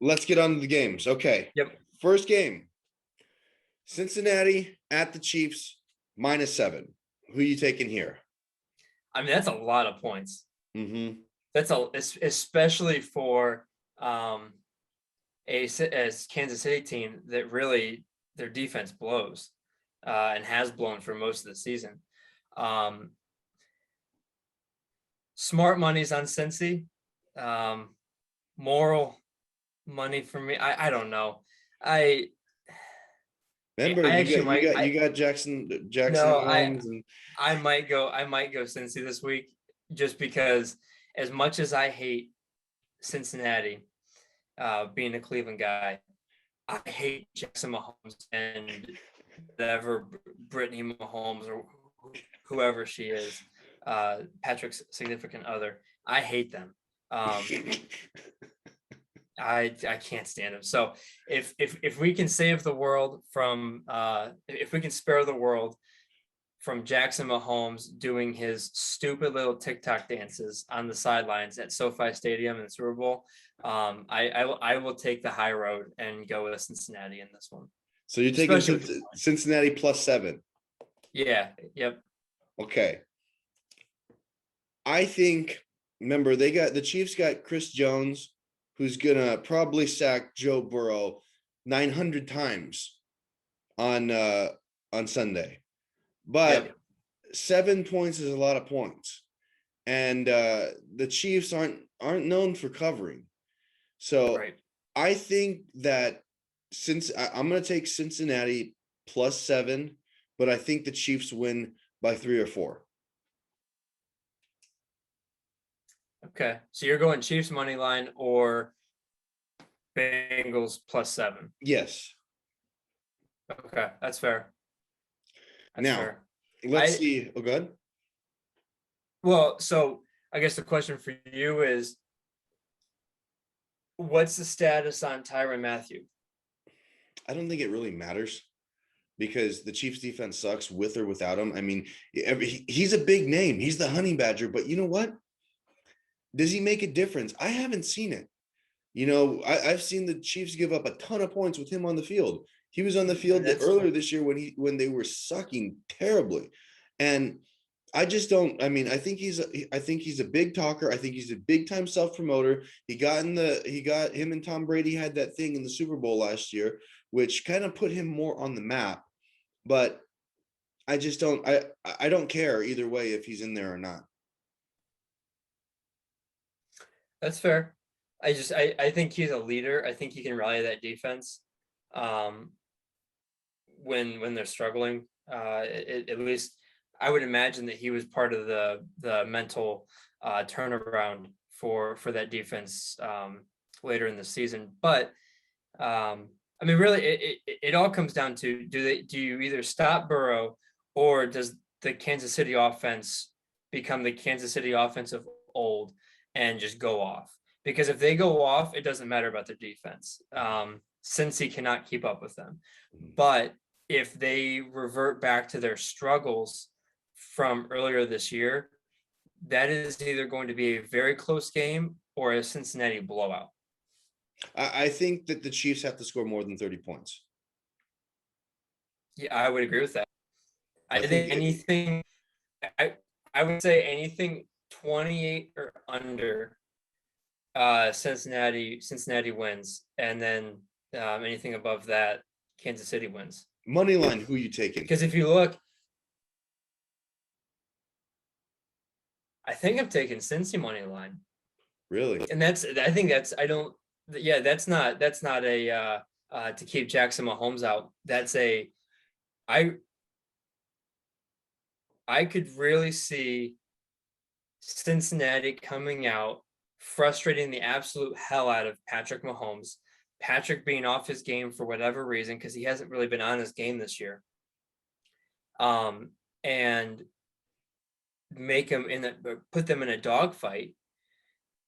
let's get on to the games. Okay. Yep. First game, Cincinnati at the Chiefs, -7. Who you taking here? I mean, that's a lot of points. Mm-hmm. Especially for a Kansas City team that really their defense blows and has blown for most of the season. Smart money's on Cincy. Moral money for me. I don't know. Remember, I actually might. you got Jackson No, Holmes and I might go Cincy this week just because as much as I hate Cincinnati, being a Cleveland guy, I hate Jackson Mahomes and whatever Brittany Mahomes or whoever she is, Patrick's significant other. I hate them. I can't stand him. So if we can save the world from if we can spare the world from Jackson Mahomes doing his stupid little TikTok dances on the sidelines at SoFi Stadium in the Super Bowl, I will take the high road and go with Cincinnati in this one. So you're taking Cincinnati +7. Yeah. Yep. Okay. I think, remember, the Chiefs got Chris Jones, who's gonna probably sack Joe Burrow 900 times on Sunday. But 7 points is a lot of points. And the Chiefs aren't known for covering. So right. I think that I'm going to take Cincinnati +7, but I think the Chiefs win by 3 or 4. Okay. So you're going Chiefs money line or Bengals +7? Yes. Okay. That's fair. Let's see. Oh, good. Well, so I guess the question for you is, what's the status on Tyrann Mathieu? I don't think it really matters because the Chiefs defense sucks with or without him. I mean, he's a big name. He's the honey badger, but you know what? Does he make a difference? I haven't seen it. You know, I've seen the Chiefs give up a ton of points with him on the field. He was on the field earlier this year when they were sucking terribly. And I just don't. I mean, I think he's a big talker. I think he's a big time self promoter. Him and Tom Brady had that thing in the Super Bowl last year, which kind of put him more on the map. But I just don't. I don't care either way if he's in there or not. That's fair. I think he's a leader. I think he can rally that defense when they're struggling. At least I would imagine that he was part of the mental turnaround for that defense later in the season. But I mean, really, it all comes down to do you either stop Burrow or does the Kansas City offense become the Kansas City offense of old and just go off? Because if they go off, it doesn't matter about their defense, since he cannot keep up with them. But if they revert back to their struggles from earlier this year, that is either going to be a very close game or a Cincinnati blowout. I think that the Chiefs have to score more than 30 points. Yeah, I would agree with that. I think anything, I would say anything 28 or under, Cincinnati wins, and then anything above that, Kansas City wins. Money line, who are you taking? Because if you look, I think I'm taking Cincy money line. Really? And that's not a to keep Jackson Mahomes out. That's I could really see Cincinnati coming out, frustrating the absolute hell out of Patrick Mahomes. Patrick being off his game for whatever reason, because he hasn't really been on his game this year. And put them in a dogfight.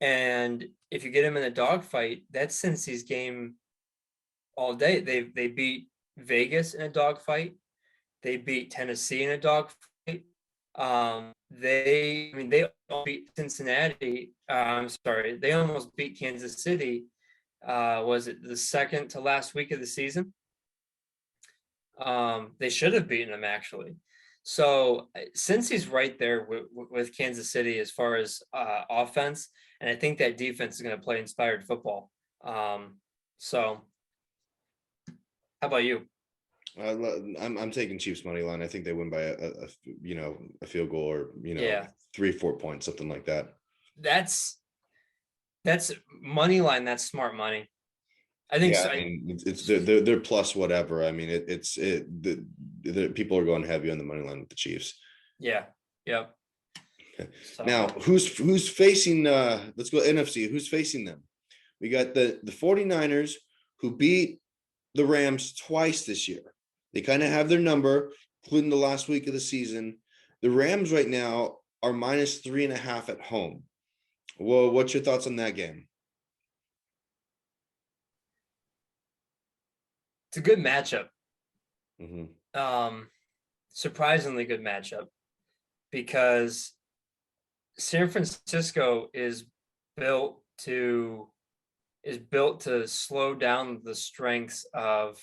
And if you get him in a dogfight, that's Cincy's game all day. They beat Vegas in a dogfight. They beat Tennessee in a dogfight. They almost beat Cincinnati. They almost beat Kansas City Was it the second to last week of the season? They should have beaten him actually. So since he's right there with Kansas City as far as offense, and I think that defense is going to play inspired football. So how about you? I'm taking Chiefs money line. I think they win by a field goal or Yeah, 3-4 points, something like that. that's that's money line. That's smart money. I think Yeah, so. I mean it's they're plus whatever. I mean the people are going heavy on the money line with the Chiefs. Yeah, yep. Okay. So Now who's facing let's go NFC. Who's facing them? We got the 49ers who beat the Rams twice this year. They kind of have their number, including the last week of the season. The Rams right now are -3.5 at home. Well, what's your thoughts on that game? it's a good matchup. Mhm. Surprisingly good matchup because San Francisco built to is built to slow down the strengths of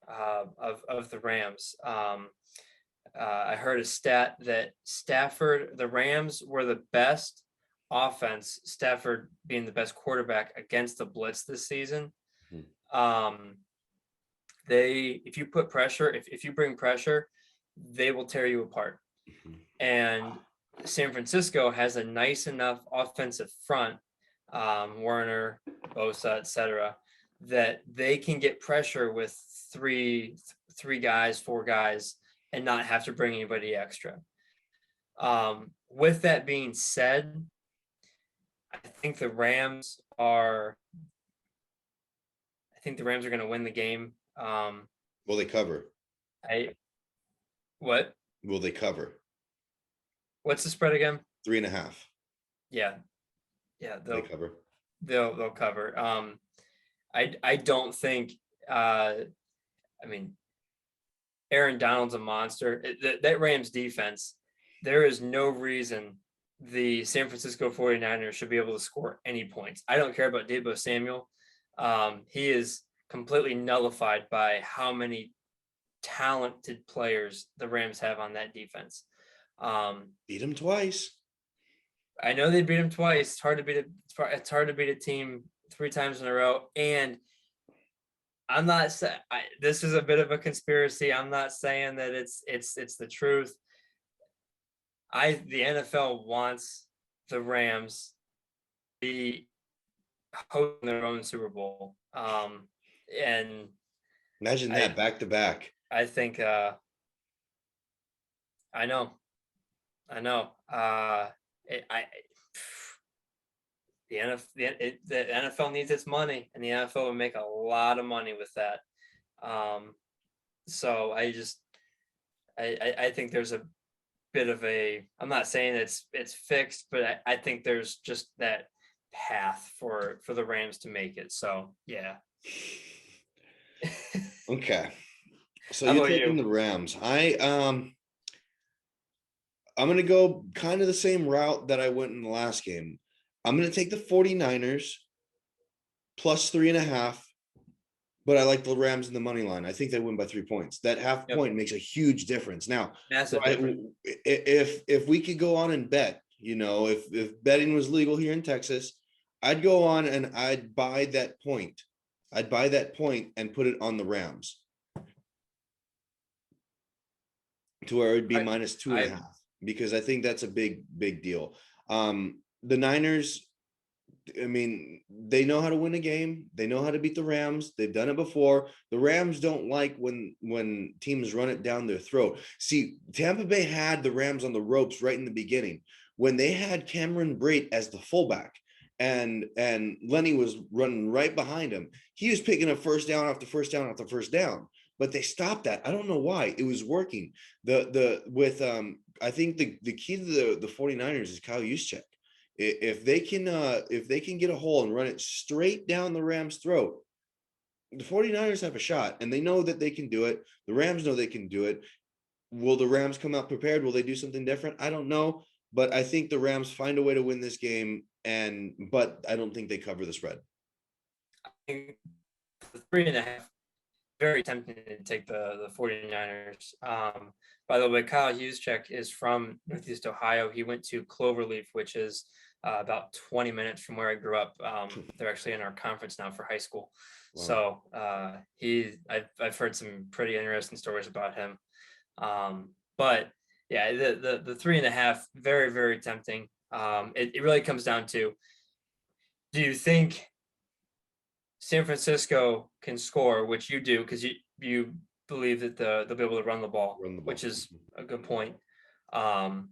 the Rams. I heard a stat that the Rams were the best offense, Stafford being the best quarterback against the blitz this season. Mhm. If you put pressure, if you bring pressure, they will tear you apart. Mhm. And San Francisco has a nice enough offensive front, Werner, Bosa, etc., that they can get pressure with three guys, four guys, and not have to bring anybody extra. With that being said, I think the Rams are. I think the Rams are going to win the game. Will they cover? I what? Will they cover? What's the spread again? 3.5. Yeah, yeah, They cover. they'll cover. I don't think. I mean, Aaron Donald's a monster. That Rams defense, there is no reason the San Francisco 49ers should be able to score any points. I don't care about Deebo Samuel. He is completely nullified by how many talented players the Rams have on that defense. Beat them twice. I know they beat him twice. It's hard to beat a team 3 times in a row. And I'm not saying this is a bit of a conspiracy. I'm not saying that it's the truth. The NFL wants the Rams to be hosting their own Super Bowl. And Imagine I that back to back. I think I know. I know. I the NFL needs its money, and the NFL would make a lot of money with that. So I think there's a bit of a. I'm not saying it's fixed, but I think there's just that path for the Rams to make it. So yeah. Okay. So How you're about taking you? the Rams. I'm going to go kind of the same route that I went in the last game. I'm going to take the 49ers +3.5, but I like the Rams in the money line. I think they win by 3 points. That half Yep. point makes a huge difference. Now, Massive difference. if we could go on and bet, if betting was legal here in Texas, I'd go on and I'd buy that point. I'd buy that point and put it on the Rams to where it'd be I -2.5, because I think that's a big deal. The Niners, I mean, they know how to win a game. They know how to beat the Rams. They've done it before. The Rams don't like when teams run it down their throat. See, Tampa Bay had the Rams on the ropes right in the beginning when they had Cameron Brate as the fullback, and Lenny was running right behind him. He was picking up first down after first down after first down. But they stopped that. I don't know why. It was working. I think the key to the 49ers is Kyle Juszczyk. If they can get a hole and run it straight down the Rams' throat, the 49ers have a shot, and they know that they can do it. The Rams know they can do it. Will the Rams come out prepared? Will they do something different? I don't know, but I think the Rams find a way to win this game, but I don't think they cover the spread. the 3.5, very tempting to take the 49ers. By the way, Kyle Juszczyk is from Northeast Ohio. He went to Cloverleaf, which is about 20 minutes from where I grew up. They're actually in our conference now for high school. Wow. So I've heard some pretty interesting stories about him. But yeah, the 3.5, very, very tempting. It really comes down to, do you think San Francisco can score, which you do, because you believe that they'll be able to run the ball, Run the ball. which is a good point. And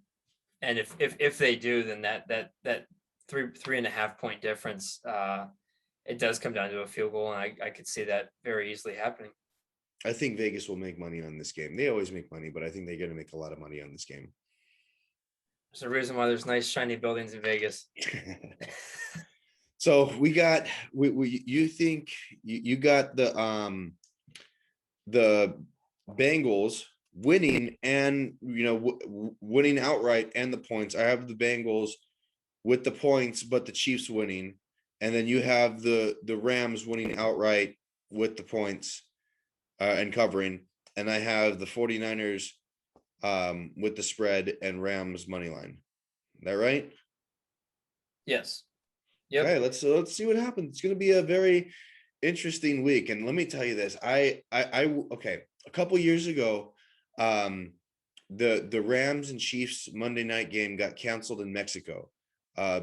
if they do, then that 3.5 point difference, it does come down to a field goal, and I could see that very easily happening. I think Vegas will make money on this game. They always make money, but I think they're going to make a lot of money on this game. There's a reason why there's nice shiny buildings in Vegas. So you think you got the Bengals winning, and winning outright, and the points. I have the Bengals with the points, but the Chiefs winning, and then you have the Rams winning outright with the points and covering, and I have the 49ers with the spread and Rams money line. Is that right? Yes. Yep. Okay, let's see what happens. It's going to be a very interesting week, and let me tell you this: okay, a couple years ago, the Rams and Chiefs Monday night game got canceled in Mexico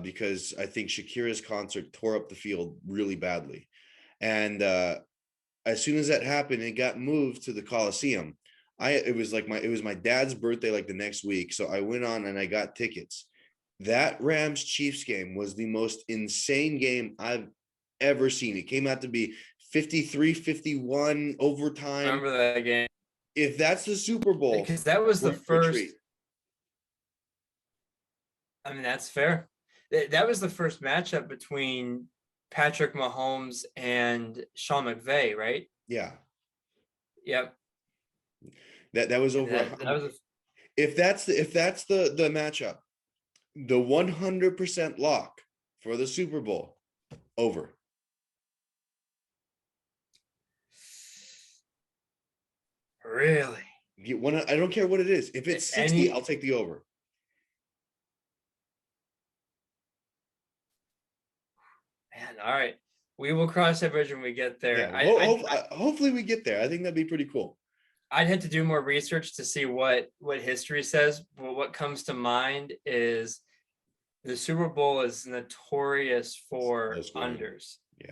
because I think Shakira's concert tore up the field really badly, and as soon as that happened, it got moved to the Coliseum. It was my dad's birthday like the next week, so I went on and I got tickets. That Rams Chiefs game was the most insane game I've ever seen. It came out to be 53-51 overtime. I remember that game. If that's the Super Bowl, because that was the first. I mean, that's fair. That was the first matchup between Patrick Mahomes and Sean McVay, right? Yeah. Yep. That was over. If that's the matchup, the 100% lock for the Super Bowl, over. Really? I don't care what it is. If it's 60, I'll take the over. Man, all right. We will cross that bridge when we get there. Yeah, hopefully we get there. I think that'd be pretty cool. I'd have to do more research to see what history says, but what comes to mind is the Super Bowl is notorious for unders.